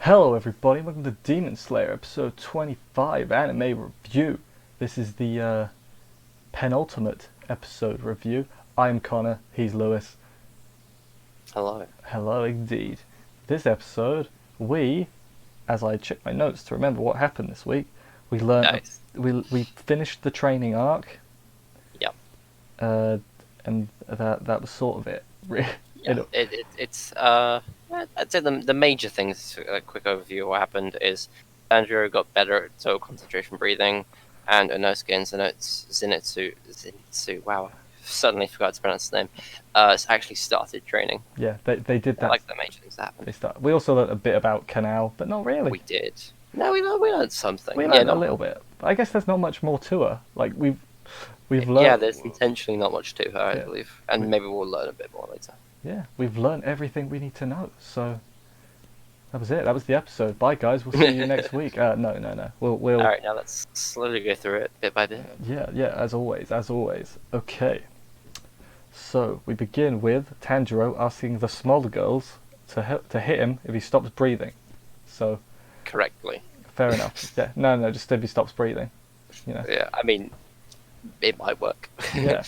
Hello everybody, welcome to Demon Slayer episode 25 anime review. This is the penultimate episode review. I'm Connor, he's Lewis. Hello. Hello indeed. This episode, as I check my notes to remember what happened this week, we learned Nice. we finished the training arc. Yep. And that was sort of it. Yeah. It's I'd say the major things. A quick overview of what happened is Andrew got better at total concentration breathing, and Inosuke and Zenitsu. Wow, I suddenly forgot to pronounce the name. Actually started training. Yeah, they did that. Like the major things that happened. We also learned a bit about Kanao, but not really. We did. No, we learned something. We learned a little bit. I guess there's not much more to her. Like we've learned. Yeah, there's intentionally not much to her, I believe, and maybe we'll learn a bit more later. Yeah, we've learned everything we need to know. So that was it. That was the episode. Bye, guys. We'll see you next week. No. We'll. All right, now let's slowly go through it bit by bit. Yeah. As always. Okay. So we begin with Tanjiro asking the smaller girls to hit him if he stops breathing. So. Correctly. Fair enough. Yeah. No. Just if he stops breathing. You know. Yeah. I mean, it might work. Yeah.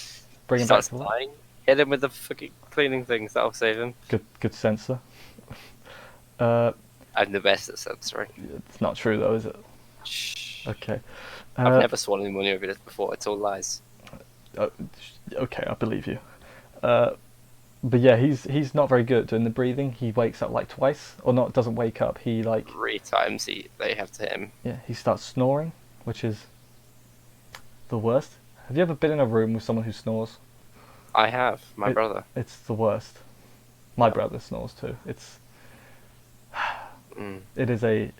Bring him back to life. Lying. Hit him with the fucking cleaning things. That'll save him. Good censor. I'm the best at censoring. It's not true though, is it? Shh. Okay. I've never sworn any money over this before. It's all lies. Okay, I believe you. But yeah, he's not very good at doing the breathing. He wakes up like twice, or not? Doesn't wake up. He like 3 times they have to hit him. Yeah, he starts snoring, which is the worst. Have you ever been in a room with someone who snores? I have my brother. It's the worst. My brother snores too. It's it is a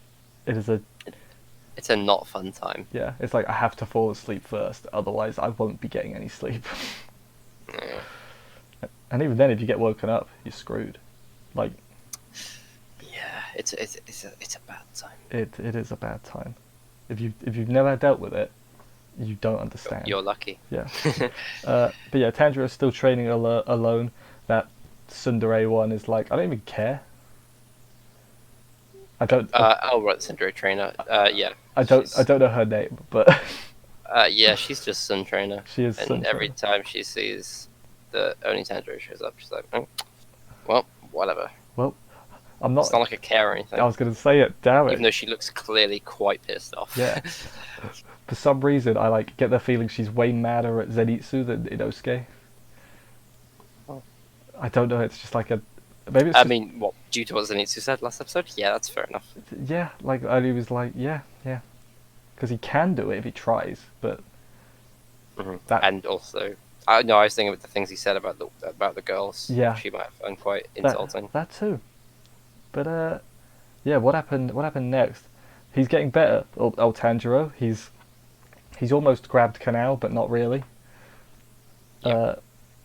It's a not fun time. yeah. It's like I have to fall asleep first, otherwise I won't be getting any sleep. Yeah. And even then, if you get woken up, you're screwed. Like Yeah, it's a bad time. it is a bad time. If you've never dealt with it, you don't understand. You're lucky. Yeah. But yeah, Tanjiro's still training alone. That Tsundere one is like, I don't even care. I don't. Oh right, the Syndrome trainer. Yeah. I don't know her name, but Yeah, she's just Sun Trainer. she is. And every time she sees the Oni Tanjiro shows up, she's like, oh, well, whatever. Well, I'm not. It's not like a care or anything. I was going to say it. Damn it. Even though she looks clearly quite pissed off. Yeah. For some reason, I like get the feeling she's way madder at Zenitsu than Inosuke. Oh. I don't know. It's just like a. Maybe it's. I just, mean, what, due to what Zenitsu said last episode? Yeah, that's fair enough. Yeah, like he was like, yeah, because he can do it if he tries, but. That- And also, I was thinking about the things he said about the girls. Yeah. She might have found quite insulting. That too. But yeah. What happened? What happened next? He's getting better. Old Tanjiro. He's almost grabbed Kanao, but not really. Yep.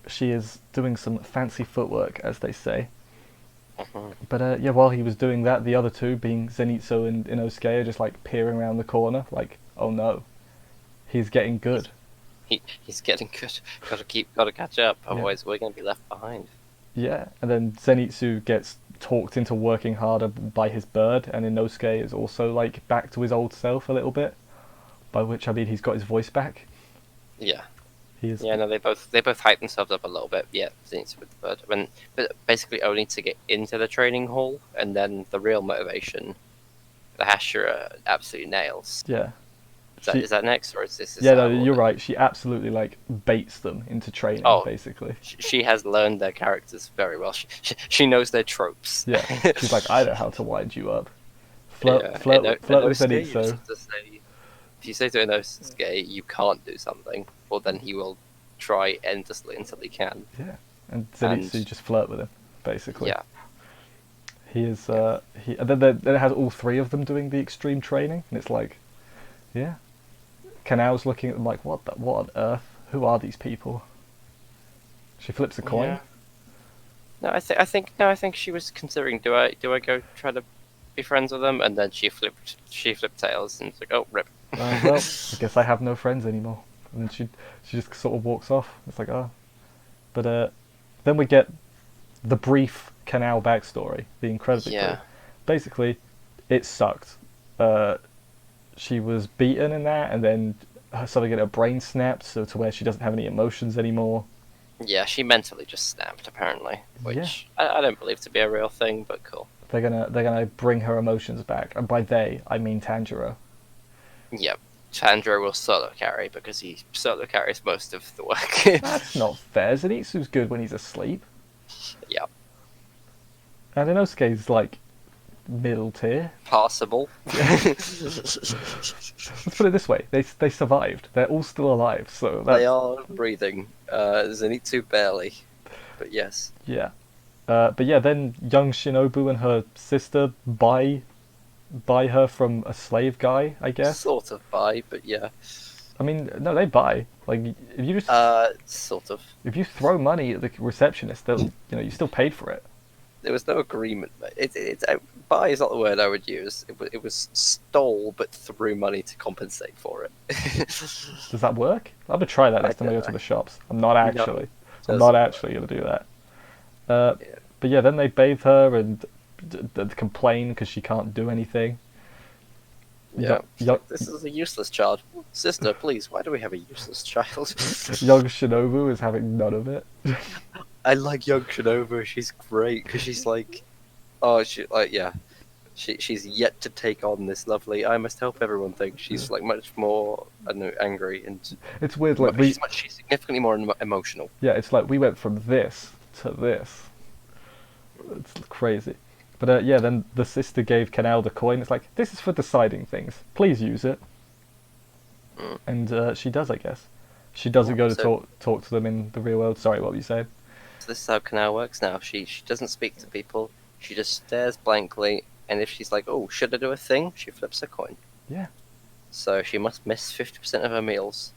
She is doing some fancy footwork, as they say. Uh-huh. But yeah, while he was doing that, the other two, being Zenitsu and Inosuke, are just like peering around the corner, like, oh no, he's getting good. He's getting good. Gotta catch up. Otherwise, we're gonna be left behind. Yeah, and then Zenitsu gets talked into working harder by his bird, and Inosuke is also like back to his old self a little bit. By which I mean he's got his voice back. Yeah. He is. Yeah, no, they both hype themselves up a little bit. Yeah, Zenitsu with the bird, but basically only to get into the training hall, and then the real motivation, the Hashira absolutely nails. Yeah. Is that next, or is this? Yeah, no, you're right. She absolutely like baits them into training, basically. She has learned their characters very well. She knows their tropes. Yeah, she's like, I know how to wind you up. Flirt with Zenitsu. If you say to Inosuke you can't do something, well then he will try endlessly until he can. Yeah, and Zenitsu just flirt with him, basically. Yeah. He is. And then it has all three of them doing the extreme training, and it's like, yeah. Kanao's looking at them like, what on earth? Who are these people? She flips a coin. Yeah. No, I think she was considering, do I go try to be friends with them? And then she flipped tails and was like, oh, rip. Well, I guess I have no friends anymore. And then she just sort of walks off. It's like, oh. But then we get the brief Kanao backstory, the incredibly brief. Basically, it sucked. Uh, she was beaten in that, and then something in her brain snapped, so to where she doesn't have any emotions anymore. Yeah, she mentally just snapped, apparently, Yeah, which I don't believe to be a real thing, but cool. they're gonna bring her emotions back, and by they I mean Tanjiro. Yep. Tanjiro will solo carry because he solo carries most of the work. That's not fair. Zenitsu's good when he's asleep, Yep. and Inosuke's like middle tier. Possible. Let's put it this way: they survived. They're all still alive, so They that's are breathing. Zenitsu barely. But yes. yeah. But yeah, then young Shinobu and her sister buy her from a slave guy, I guess. Sort of buy, but yeah. I mean, no, they buy. Like if you just Sort of. if you throw money at the receptionist, they'll you still paid for it. There was no agreement. Buy is not the word I would use. It was stole, but threw money to compensate for it. Does that work? I'm gonna try that I next time I don't go to know. the shops. I'm not actually. I'm doesn't not work. actually gonna do that. Uh, Yeah. But yeah, then they bathe her and complain because she can't do anything. Yeah. Yo- This is a useless child. Sister, please, why do we have a useless child? young Shinobu is having none of it. I like young Shinobu. She's great because she's like, oh, she's yet to take on this lovely. I must help everyone thing. She's like much more, I don't know, angry and It's weird. Like we, she's significantly more emotional. yeah, it's like we went from this to this. It's crazy. But yeah, then the sister gave Kanao the coin. It's like, this is for deciding things. Please use it. Mm. And she does, I guess. She doesn't go to talk to them in the real world. Sorry, what were you saying? So this is how Kanao works now. She doesn't speak to people. She just stares blankly, and if she's like, "Oh, should I do a thing?" she flips a coin. Yeah. So she must miss 50% of her meals.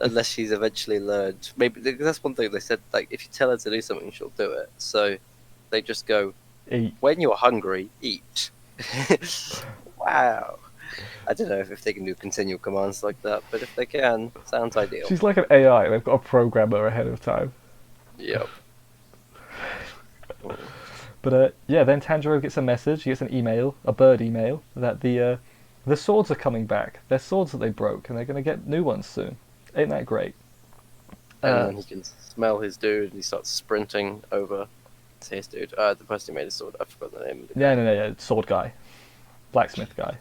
Unless she's eventually learned. Maybe that's one thing they said. Like, if you tell her to do something, she'll do it. So they just go, Eat. when you're hungry, eat. Wow. I don't know if they can do continual commands like that, but if they can, sounds ideal. She's like an AI. They've got a programmer ahead of time. Yep. But yeah, then Tanjiro gets a message. He gets an email, a bird email, that the swords are coming back. They're swords that they broke, and they're gonna get new ones soon. Ain't that great? And then he can smell his dude, and he starts sprinting over to his dude. The person who made a sword, I forgot the name of the guy. Yeah, sword guy, blacksmith guy.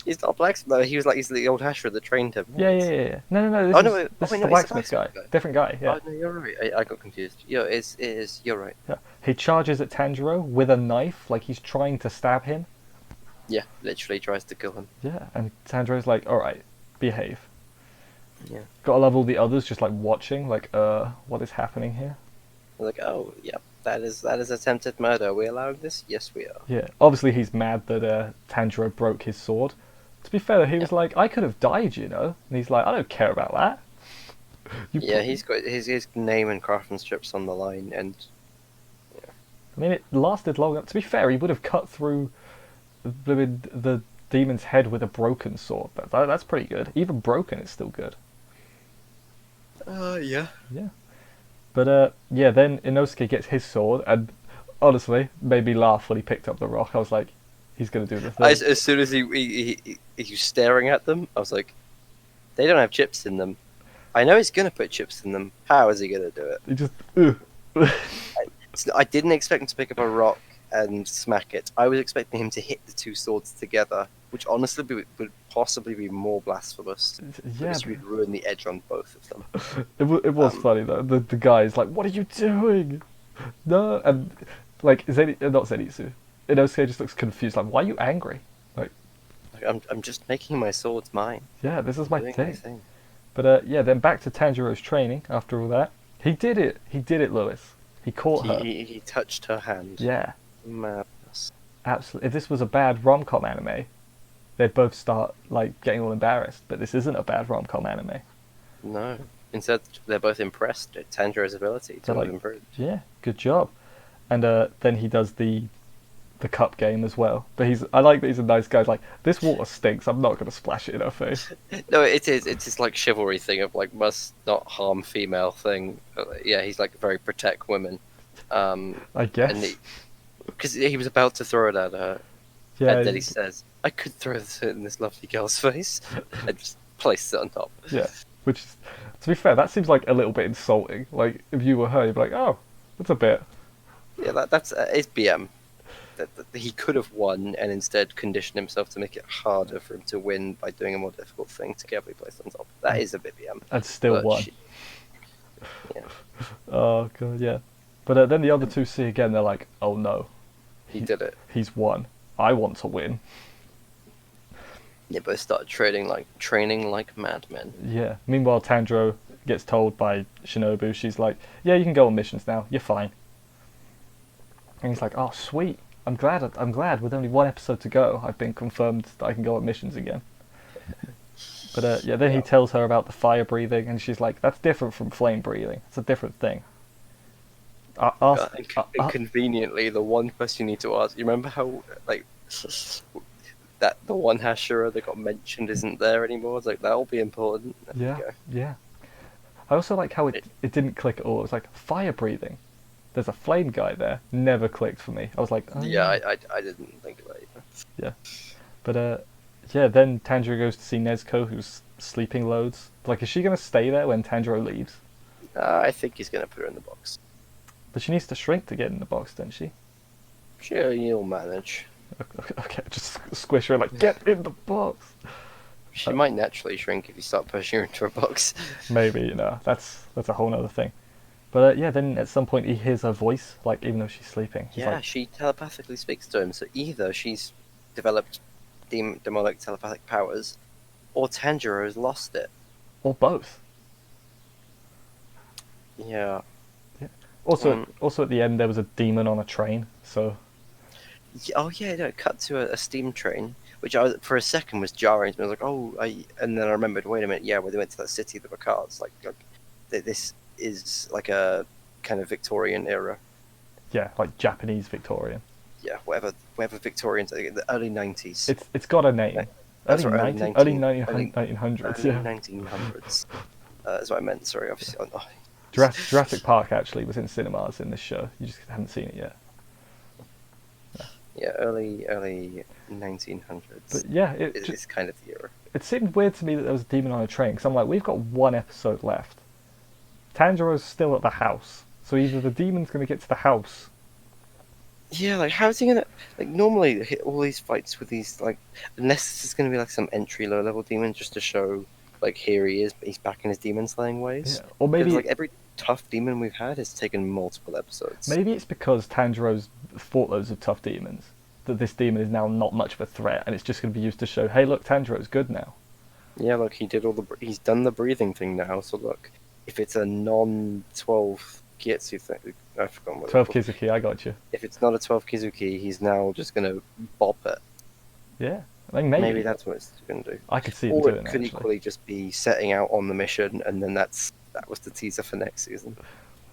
He's not a blacksmith, though. He's the old Hashra that trained him. Yeah. No. This Oh, is, no, wait. this Oh, is wait, the no, it's blacksmith the guy. blacksmith guy. Different guy. Yeah. Oh, no, you're right. I got confused. Yeah, it is. You're right. Yeah. He charges at Tanjiro with a knife, like he's trying to stab him. Yeah, literally tries to kill him. Yeah, and Tanjiro's like, all right, behave. Yeah. Gotta love all the others just like watching, like, what is happening here? They're like, oh, yeah, that is attempted murder. Are we allowing this? Yes, we are. Yeah, obviously he's mad that Tanjiro broke his sword. To be fair, he was like, I could have died, and he's like, I don't care about that. He's got his name and craftsmanship's on the line, and I mean, it lasted long enough. To be fair, he would have cut through the demon's head with a broken sword. That's pretty good. Even broken, it's still good. yeah. Yeah. But yeah, then Inosuke gets his sword, and honestly, made me laugh when he picked up the rock. I was like, he's gonna do the thing. As soon as he was staring at them, I was like, they don't have chips in them. I know he's gonna put chips in them. How is he gonna do it? He just. I didn't expect him to pick up a rock and smack it. I was expecting him to hit the two swords together, which honestly would possibly be more blasphemous. Yeah, Because you'd ruin the edge on both of them. it was funny though. The guy's like, "What are you doing?" No, and like not Zenitsu. Inosuke just looks confused. Like, why are you angry? Like, I'm just making my swords mine. yeah, this is my Doing thing. But yeah, then back to Tanjiro's training. After all that, he did it. He did it, Lewis. He caught her. He touched her hand. Yeah, Madness. absolutely. If this was a bad rom-com anime, they'd both start like getting all embarrassed. But this isn't a bad rom-com anime. No. Instead, they're both impressed at Tanjiro's ability to They're like, have improved. Yeah, good job. And then he does the cup game as well. But I like that he's a nice guy. He's like, this water stinks. I'm not gonna splash it in her face. No, it is. It's this like chivalry thing of like must not harm female thing. Yeah, he's like very protect women. I guess. And Because he was about to throw it at her, Yeah, and then he says, "I could throw this in this lovely girl's face," and just place it on top. yeah. Which, is, to be fair, that seems like a little bit insulting. Like if you were her, you'd be like, oh, that's a bit. Yeah, that's it's BM. That he could have won and instead conditioned himself to make it harder for him to win by doing a more difficult thing to carefully place on top. That is a bit BM. And still But won. yeah, Oh god, yeah. But then the other two see again. They're like, oh no, he did it. he's won. I want to win. Yeah, but they started training like madmen. Yeah. Meanwhile, Tanjiro gets told by Shinobu, she's like, yeah, you can go on missions now. You're fine. And he's like, oh sweet. I'm glad. With only one episode to go, I've been confirmed that I can go on missions again. But yeah, then he tells her about the fire breathing, and she's like, "That's different from flame breathing. It's a different thing." And conveniently, the one question you need to ask. You remember how like that the one Hashira that got mentioned isn't there anymore? It's like that'll be important. There Yeah, you go. yeah. I also like how it didn't click at all. It was like fire breathing. There's a flame guy there. Never clicked for me. I was like, oh, Yeah, I didn't think about it. yeah. But yeah. Then Tanjiro goes to see Nezuko, who's sleeping loads. Like, is she gonna stay there when Tanjiro leaves? I think he's gonna put her in the box. But she needs to shrink to get in the box, doesn't she? Sure, you'll manage. Okay, just squish her like, get in the box. She might naturally shrink if you start pushing her into a box. Maybe, that's a whole other thing. But yeah, then at some point he hears her voice, like even though she's sleeping. He's Yeah, like, she telepathically speaks to him. So either she's developed demonic telepathic powers, or Tanjiro has lost it. or both. Yeah. Yeah. Also at the end there was a demon on a train, so Oh yeah, no, cut to a steam train, which for a second was jarring to me. I was like, oh, and then I remembered, wait a minute, yeah, when they went to that city, there were cars. Like this is like a kind of Victorian era. yeah, like Japanese Victorian. Yeah, whatever Victorians, the early 90s. It's got a name. That's Early right, 90s, early early 19 1900s. early Yeah. 1900s. That's what I meant. Sorry, obviously. Oh, Jurassic Park actually was in cinemas in this show. You just haven't seen it yet. yeah, early 1900s. But yeah, It's kind of the era. it seemed weird to me that there was a demon on a train, because I'm like, we've got one episode left. Tanjiro's still at the house, so either the demon's going to get to the house. Yeah, like how's he gonna like normally hit all these fights with these like unless this is gonna be like some low level demon just to show like here he is, he's back in his demon slaying ways. Yeah. Or maybe Because, like every tough demon we've had has taken multiple episodes. maybe it's because Tanjiro's fought loads of tough demons that this demon is now not much of a threat, and it's just going to be used to show, hey, look, Tanjiro's good now. Yeah, look, he's done the breathing thing now. So look, if it's a non 12 Kietsu thing, I forgot what 12 Kizuki, I got you. If it's not a 12 Kizuki, he's now just gonna bop it. Yeah, I think maybe That's what it's gonna do. I could see it Or doing it that, could actually. equally just be setting out on the mission, and then that was the teaser for next season.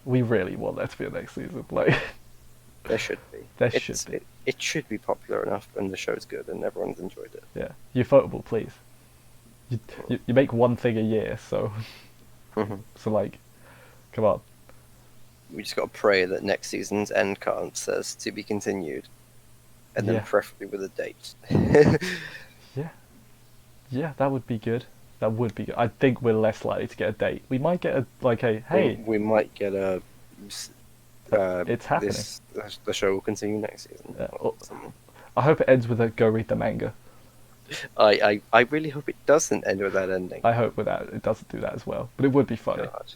We really want that to be a next season. Like, There should be. There should be. It should be popular enough, and the show's good, and everyone's enjoyed it. yeah, you're votable, please. You make one thing a year, so Mhm. so like, come on. We just got to pray that next season's end card says to be continued, and then Yeah. preferably with a date. Yeah, yeah, that would be good. That would be good. I think we're less likely to get a date. We might get hey, we might get a. it's happening. The show will continue next season. Yeah, or something. I hope it ends with a go read the manga. I really hope it doesn't end with that ending. I hope it doesn't do that as well. But it would be funny. God.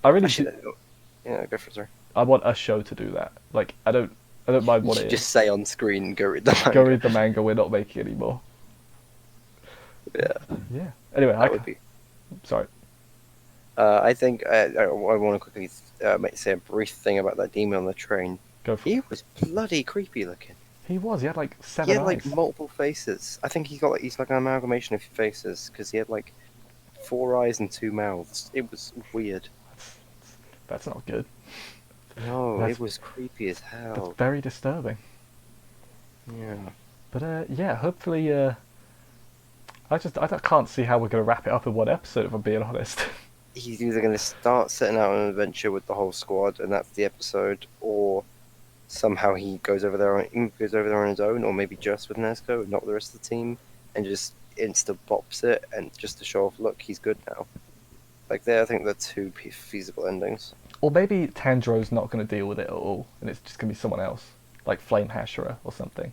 I really Actually, do, yeah, go for it, sorry. I want a show to do that. Like, I don't mind what You it just is. say on screen, go read the manga. Go read the manga. We're not making any more. Yeah, Yeah. Anyway, that would be. sorry. I think I want to quickly say a brief thing about that demon on the train. Go for He it. was bloody creepy looking. He was. He had like He 7 had eyes. like multiple faces. I think he's like an amalgamation of faces because he had like 4 eyes and 2 mouths. It was weird. That's not good. No, That's- it was creepy as That's hell. very disturbing. Yeah. But yeah, hopefully. I can't see how we're gonna wrap it up in one episode. If I'm being honest. He's either going to start setting out on an adventure with the whole squad, and that's the episode, or somehow he goes over there on his own, or maybe just with Nezuko and not with the rest of the team, and just insta bops it, and just to show off, look, he's good now. Like I think they're two feasible endings. Or maybe Tanjiro's not going to deal with it at all, and it's just going to be someone else, like Flame Hashira or something.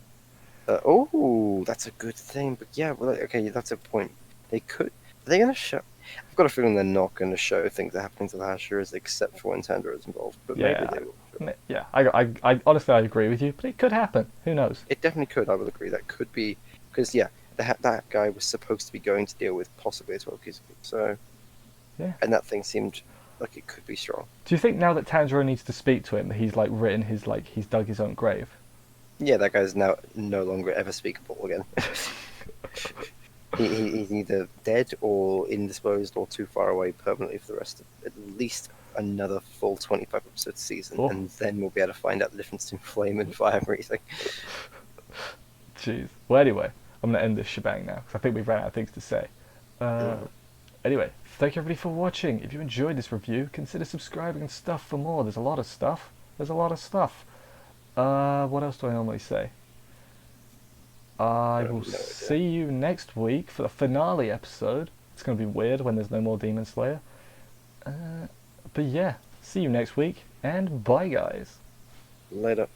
Oh, that's a good thing. But yeah, well, okay, that's a point. They could. Are they going to show? I've got a feeling they're not going to show things that are happening to the Hashiras except for when Tanjiro is involved. But maybe Yeah, they will. yeah. I honestly I agree with you, but it could happen. Who knows? It definitely could. I will agree. That could be because yeah, that guy was supposed to be going to deal with possibly a 12 Kizuki. So Yeah. and that thing seemed like it could be strong. Do you think now that Tanjiro needs to speak to him, that he's like written his like he's dug his own grave? Yeah, that guy's now no longer ever speakable again. He's either dead or indisposed or too far away permanently for the rest of at least another full 25 episode season, Oh. and then we'll be able to find out the difference between flame and fire breathing. Jeez. Well, anyway, I'm gonna end this shebang now because I think we've ran out of things to say. Anyway, thank you everybody for watching. If you enjoyed this review, consider subscribing and stuff for more. There's a lot of stuff. What else do I normally say? I will see you next week for the finale episode. It's going to be weird when there's no more Demon Slayer. But yeah, see you next week, and bye guys. Later.